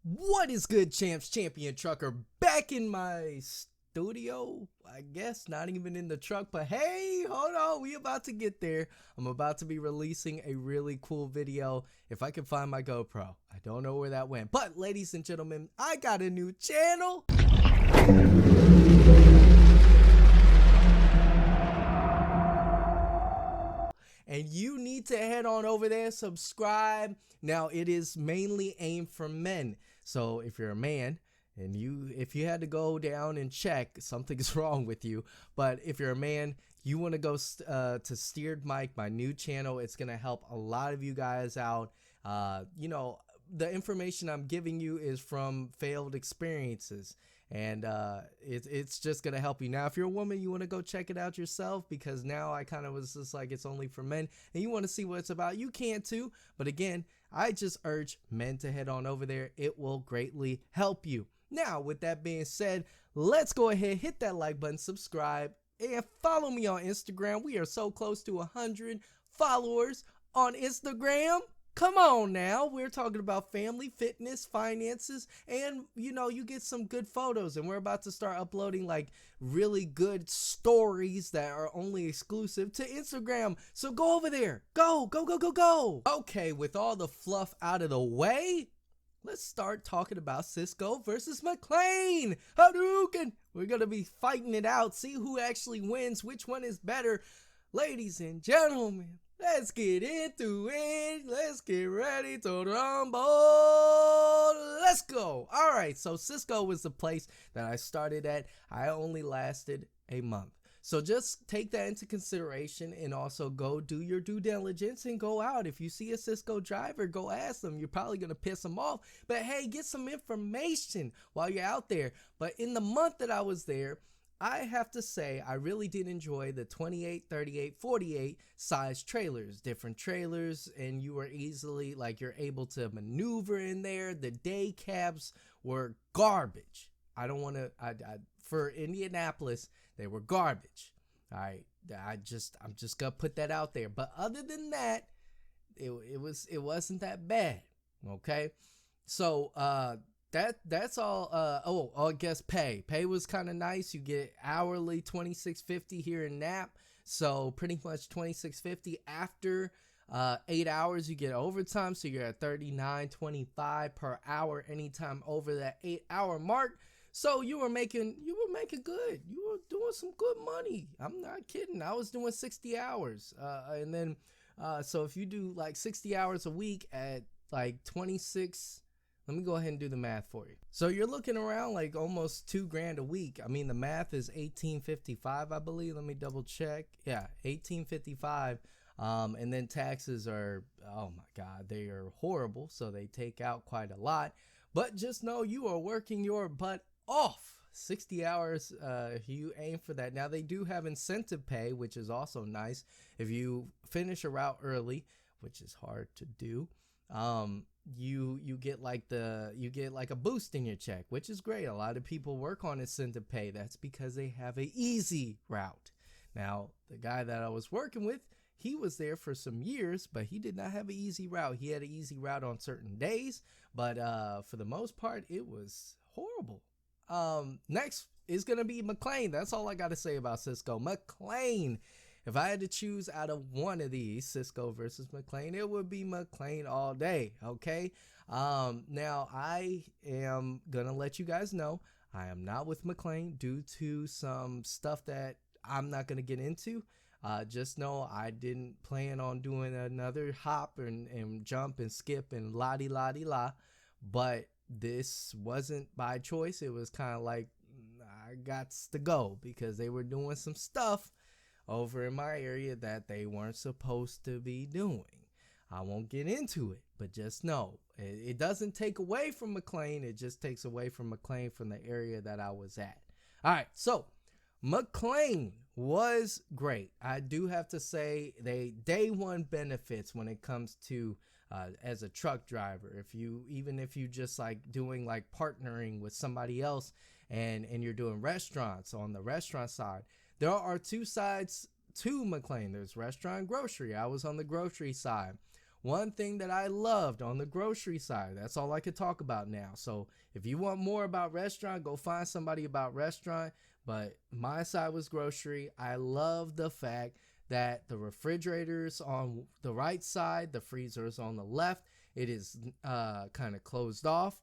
What is good, champs? Champion Trucker back in my studio. I guess not even in the truck, but hey, hold on, we about to get there. I'm about to be releasing a really cool video if I can find my GoPro. I don't know where that went, but ladies and gentlemen, I got a new channel. And you need to head on over there, subscribe. Now, it is mainly aimed for men. So if you're a man and if you had to go down and check, something's wrong with you. But if you're a man, you want to go to Steered Mike, my new channel. It's going to help a lot of you guys out. The information I'm giving you is from failed experiences. And it's just gonna help you. Now if you're a woman, you want to go check it out yourself, because now I kind of was just like, it's only for men and you want to see what it's about, you can too. But again, I just urge men to head on over there. It will greatly help you. Now with that being said, let's go ahead, hit that like button, subscribe, and follow me on Instagram. We are so close to 100 followers on Instagram. Come on now, we're talking about family, fitness, finances, and you get some good photos. And we're about to start uploading like really good stories that are only exclusive to Instagram. So go over there, go. Okay, with all the fluff out of the way, let's start talking about Sysco versus McLane. Hadouken! We're gonna be fighting it out, see who actually wins, which one is better. Ladies and gentlemen, let's get into it. Let's get ready to rumble. Let's go. All right, so Sysco was the place that I started at. I only lasted a month. So just take that into consideration, and also go do your due diligence and go out. If you see a Sysco driver, go ask them. You're probably going to piss them off, but hey, get some information while you're out there. But in the month that I was there, I have to say, I really did enjoy the 28, 38, 48 size trailers, different trailers, and you were easily, you're able to maneuver in there. The day cabs were garbage. For Indianapolis, they were garbage. All right. I'm just going to put that out there. But other than that, it wasn't that bad. Okay. So, that's all. I guess pay was kind of nice. You get hourly $26.50 here in Nap, so pretty much $26.50. After 8 hours you get overtime, so you're at $39.25 per hour anytime over that 8-hour mark. So you were making good. You were doing some good money. I'm not kidding. I was doing 60 hours, and then so if you do like 60 hours a week at like 26. Let me go ahead and do the math for you. So you're looking around like almost $2,000 a week. I mean, the math is $1,855, I believe. Let me double check. Yeah, $1,855. And then taxes are, oh my God, they are horrible. So they take out quite a lot. But just know you are working your butt off. 60 hours, if you aim for that. Now they do have incentive pay, which is also nice. If you finish a route early, which is hard to do, you get like a boost in your check, which is great. A lot of people work on incentive pay. That's because they have a easy route. Now, the guy that I was working with, he was there for some years, but he did not have an easy route. He had an easy route on certain days, but for the most part, it was horrible. Next is gonna be McLane. That's all I got to say about Sysco. McLane. If I had to choose out of one of these, Sysco versus McLane, it would be McLane all day, okay? Now, I am going to let you guys know I am not with McLane due to some stuff that I'm not going to get into. Just know I didn't plan on doing another hop and jump and skip and la-di-la-di-la, but this wasn't by choice. It was kind of like I got to go because they were doing some stuff over in my area that they weren't supposed to be doing. I won't get into it, but just know it doesn't take away from McLane. It just takes away from McLane from the area that I was at. All right, so McLane was great. I do have to say they day one benefits when it comes to as a truck driver. Even if you just like doing like partnering with somebody else and you're doing restaurants on the restaurant side. There are two sides to McLane. There's restaurant and grocery. I was on the grocery side. One thing that I loved on the grocery side, that's all I could talk about now. So if you want more about restaurant, go find somebody about restaurant. But my side was grocery. I love the fact that the refrigerator's on the right side, the freezer's on the left. It is kind of closed off.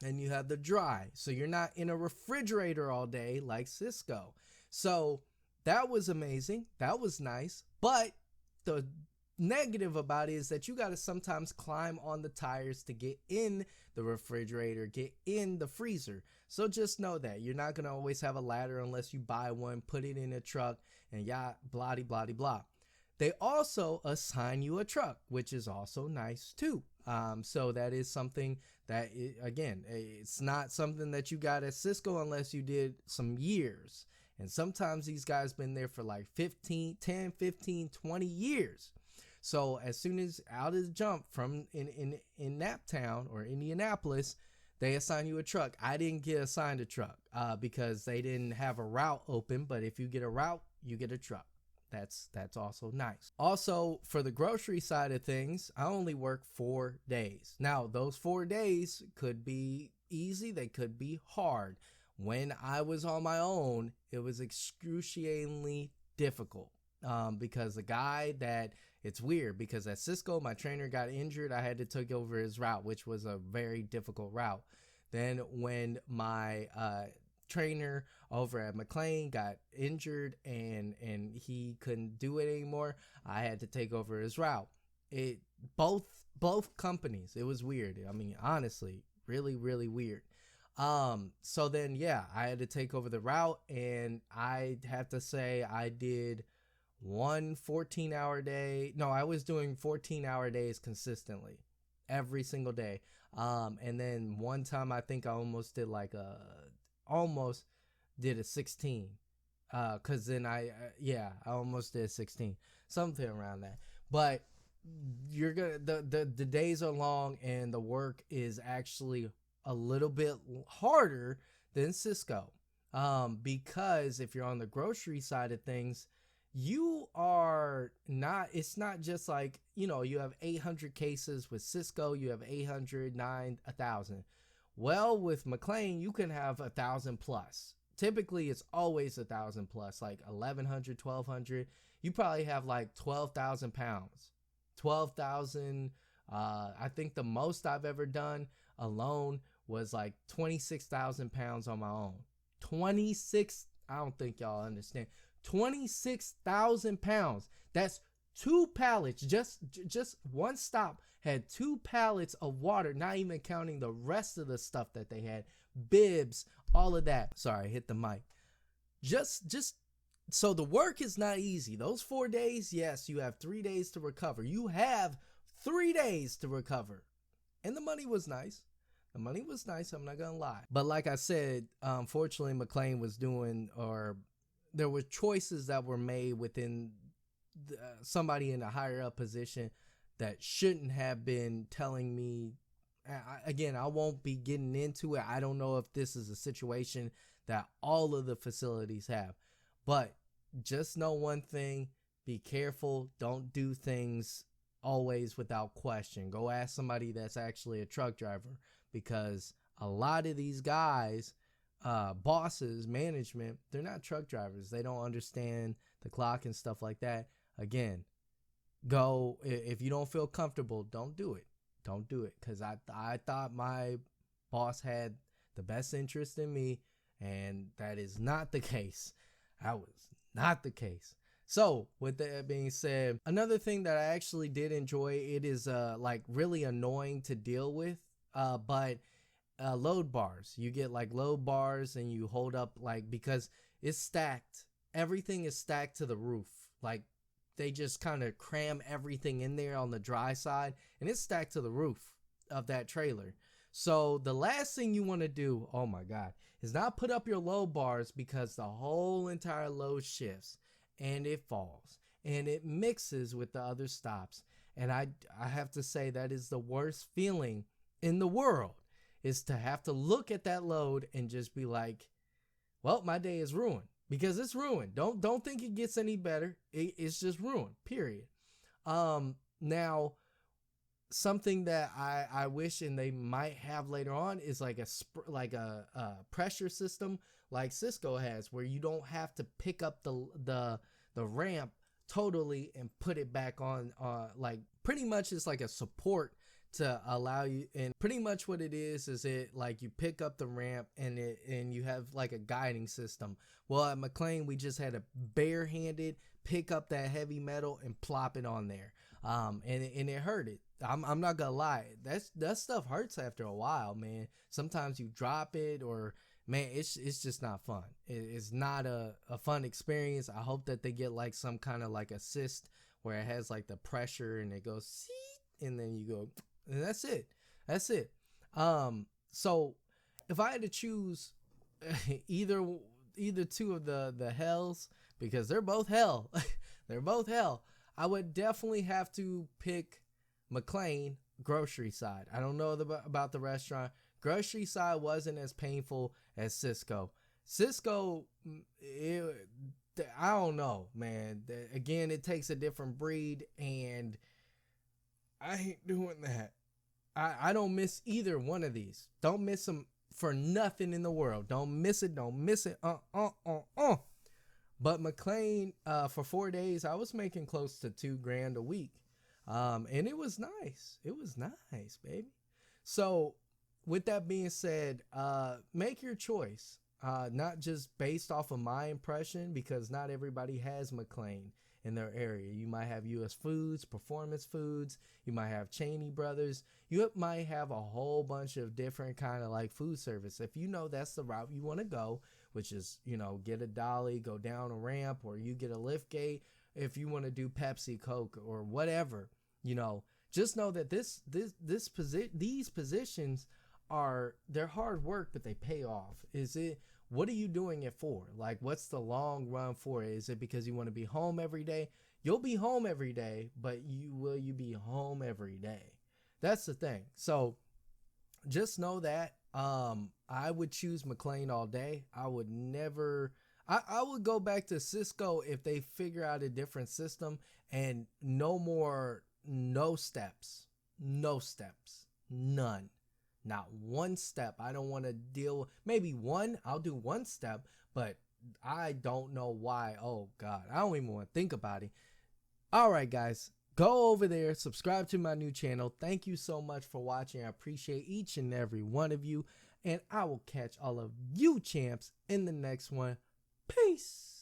And you have the dry. So you're not in a refrigerator all day like Sysco. So that was amazing. That was nice. But the negative about it is that you got to sometimes climb on the tires to get in the refrigerator, get in the freezer. So just know that you're not going to always have a ladder unless you buy one, put it in a truck, and blah, blah, blah. They also assign you a truck, which is also nice too. So that is something that, again, it's not something that you got at Sysco unless you did some years. And sometimes these guys been there for like 10, 15, 20 years. So as soon as out of the jump from in Naptown or Indianapolis, they assign you a truck. I didn't get assigned a truck because they didn't have a route open. But if you get a route, you get a truck. That's also nice. Also, for the grocery side of things, I only work 4 days. Now, those 4 days could be easy. They could be hard. When I was on my own, it was excruciatingly difficult because the guy that it's weird because at Sysco, my trainer got injured. I had to take over his route, which was a very difficult route. Then when my trainer over at McLane got injured and he couldn't do it anymore, I had to take over his route. Both companies, it was weird. I mean, honestly, really, really weird. So then, yeah, I had to take over the route, and I have to say I did one 14-hour day. No, I was doing 14-hour days consistently every single day. And then one time I think I almost did a 16. Cause then I almost did 16, something around that. But you're gonna, the days are long and the work is actually a little bit harder than Sysco. Because if you're on the grocery side of things, it's not just like, you have 800 cases with Sysco, you have 800, 1,000. Well, with McLane, you can have 1,000 plus. Typically, it's always 1,000 plus, like 1,100, 1,200. You probably have like 12,000 pounds. 12,000. I think the most I've ever done alone was like 26,000 pounds on my own. 26. I don't think y'all understand. 26,000 pounds. That's 2 pallets. Just one stop had 2 pallets of water, not even counting the rest of the stuff that they had, bibs, all of that. Sorry, I hit the mic. Just so the work is not easy. Those 4 days, yes, you have 3 days to recover. You have 3 days to recover. And the money was nice. I'm not gonna lie. But like I said, unfortunately, McLane was there were choices that were made within somebody in a higher up position that shouldn't have been telling me. Again, I won't be getting into it. I don't know if this is a situation that all of the facilities have, but just know one thing: be careful. Don't do things always without question. Go ask somebody that's actually a truck driver, because a lot of these guys, bosses, management, they're not truck drivers. They don't understand the clock and stuff like that. Again, if you don't feel comfortable, don't do it. Don't do it, because I thought my boss had the best interest in me, and that is not the case. That was not the case. So with that being said, another thing that I actually did enjoy, it is like really annoying to deal with, but load bars. You get like load bars and you hold up, like, because it's stacked. Everything is stacked to the roof. Like, they just kind of cram everything in there on the dry side, and it's stacked to the roof of that trailer. So the last thing you want to do, oh my God, is not put up your load bars, because the whole entire load shifts and it falls and it mixes with the other stops. And I have to say, that is the worst feeling in the world, is to have to look at that load and just be like, well, my day is ruined. Because it's ruined. Don't think it gets any better. It's just ruined, period. Now, something that I wish and they might have later on is like a pressure system like Sysco has, where you don't have to pick up the ramp totally and put it back on. Like pretty much it's like a support to allow you, and pretty much what it is it like you pick up the ramp and you have like a guiding system. Well, at McLane we just had a barehanded pick up that heavy metal and plop it on there, and it hurted. I'm not gonna lie, that stuff hurts after a while, man. Sometimes you drop it, or man, it's just not fun. It's not a fun experience. I hope that they get like some kind of like assist where it has like the pressure and it goes see, and then you go, and that's it. So if I had to choose either two of the hells, because they're both hell, they're both hell, I would definitely have to pick McLane grocery side. I don't know about the restaurant. Grocery side wasn't as painful as Sysco. Sysco, I don't know, man. Again, it takes a different breed, and I ain't doing that. I don't miss either one of these. Don't miss them for nothing in the world. Don't miss it. Don't miss it. But McLane, for 4 days, I was making close to $2,000 a week. And it was nice. It was nice, baby. So with that being said, make your choice, not just based off of my impression, because not everybody has McLane in their area. You might have US Foods, Performance Foods. You might have Cheney Brothers. You might have a whole bunch of different kind of like food service. If you know that's the route you want to go, which is, get a dolly, go down a ramp, or you get a lift gate. If you want to do Pepsi, Coke, or whatever, just know that these positions they're hard work, but they pay off. What are you doing it for? Like, what's the long run for it? Is it because you want to be home every day? You'll be home every day, but will you be home every day? That's the thing. So just know that I would choose McLane all day. I would never. I would go back to Sysco if they figure out a different system, and no steps, none. Not one step. I don't want to deal. Maybe one. I'll do one step, but I don't know why. Oh, God. I don't even want to think about it. All right, guys. Go over there. Subscribe to my new channel. Thank you so much for watching. I appreciate each and every one of you. And I will catch all of you champs in the next one. Peace.